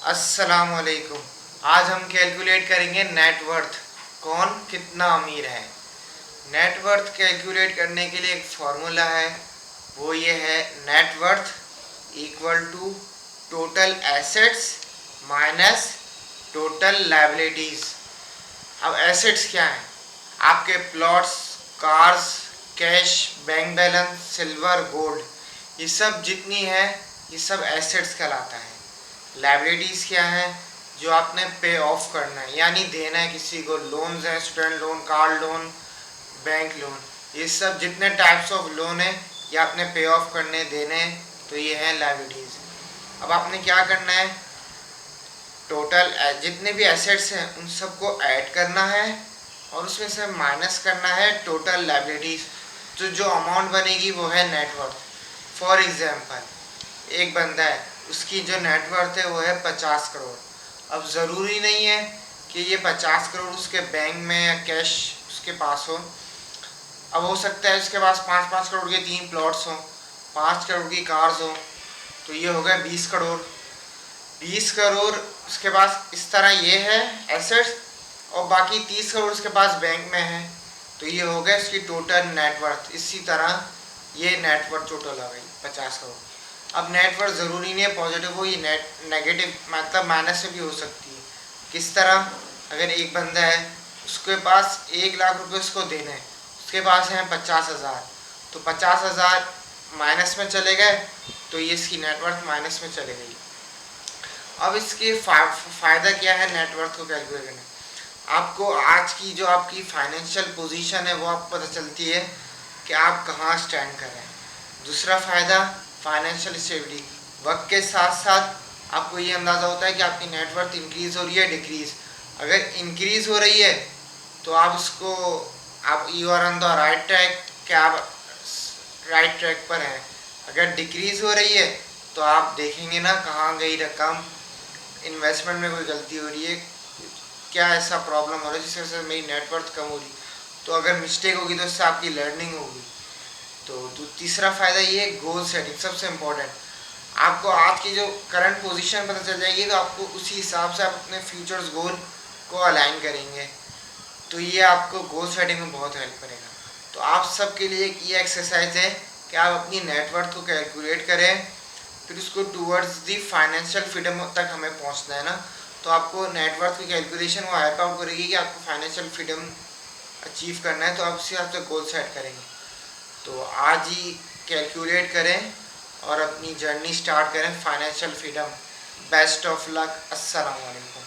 अस्सलाम वालेकुम। आज हम कैलकुलेट करेंगे नेटवर्थ, कौन कितना अमीर है। नेटवर्थ कैलकुलेट करने के लिए एक फॉर्मूला है, वो ये है net worth equal to total assets minus total liabilities. अब एसेट्स क्या हैं? आपके plots, cars, cash, bank balance, silver, gold, ये सब जितनी है ये सब एसेट्स कहलाता है। लायबिलिटीज़ क्या है? जो आपने पे ऑफ करना है यानी देना है किसी को। लोन्स हैं, student loan, car loan, bank loan, ये सब जितने टाइप्स ऑफ लोन है ये आपने पे ऑफ करने देने हैं, तो ये है लायबिलिटीज़। अब आपने क्या करना है, टोटल जितने भी एसेट्स हैं उन सबको ऐड करना है और उसमें से माइनस करना है टोटल लायबिलिटीज़। तो जो अमाउंट बनेगी वो है नेटवर्थ। फॉर एग्जांपल एक बंदा है, उसकी जो नेटवर्थ है वो है 50 करोड़। अब ज़रूरी नहीं है कि ये 50 करोड़ उसके बैंक में या कैश उसके पास हो। अब हो सकता है उसके पास 5-5 करोड़ के 3 प्लॉट्स हों, 5 करोड़ की कार्स हों, तो ये हो गए 20 करोड़। 20 करोड़ उसके पास इस तरह ये है एसेट्स, और बाकी 30 करोड़ उसके पास बैंक में है, तो ये हो गया इसकी टोटल नेटवर्थ। इसी तरह ये नेटवर्थ टोटल आ गई 50 करोड़। अब नेटवर्थ ज़रूरी नहीं है पॉजिटिव हो, ये नेगेटिव मतलब माइनस में भी हो सकती है। किस तरह? अगर एक बंदा है उसके पास 1 लाख रुपए उसको देने हैं, उसके पास हैं 50,000, तो 50,000 माइनस में चले गए, तो ये इसकी नेटवर्थ माइनस में चले गई। अब इसके फ़ायदा क्या है नेटवर्थ को कैलकुलेट करने? आपको आज की जो आपकी फाइनेंशियल पोजीशन है वो आपको पता चलती है कि आप कहाँ स्टैंड कर रहे हैं। दूसरा फ़ायदा फाइनेंशियल स्टेबिलिटी। वक्त के साथ साथ आपको ये अंदाज़ा होता है कि आपकी नेटवर्थ इंक्रीज़ हो रही है डिक्रीज़। अगर इंक्रीज़ हो रही है तो आप उसको आप you are on the right track, क्या आप राइट ट्रैक पर हैं। अगर डिक्रीज़ हो रही है तो आप देखेंगे ना कहाँ गई रकम, इन्वेस्टमेंट में कोई गलती हो रही है, क्या ऐसा प्रॉब्लम हो रहा है जिसकी वजह से मेरी नेटवर्थ कम हो रही। तो अगर मिस्टेक होगी तो इससे आपकी लर्निंग होगी। तो तीसरा फ़ायदा ये है गोल सेटिंग, सबसे इम्पोर्टेंट। आपको आज की जो करंट पोजीशन पता चल जाएगी तो आपको उसी हिसाब से आप अपने फ्यूचर्स गोल को अलाइन करेंगे, तो ये आपको गोल सेटिंग में बहुत हेल्प करेगा। तो आप सबके लिए एक ये एक्सरसाइज है कि आप अपनी नेटवर्थ को कैलकुलेट करें, फिर उसको टूवर्ड्स दी फाइनेंशियल फ्रीडम तक हमें पहुंचना है ना, तो आपको नेटवर्थ की कैलकुलेशन वो हेल्प आउट करेगी कि आपको फाइनेंशियल फ्रीडम अचीव करना है, तो आप उसी हिसाब से गोल सेट करेंगे। तो आज ही कैलकुलेट करें और अपनी जर्नी स्टार्ट करें financial freedom. Best of luck. अस्सलाम वालेकुम।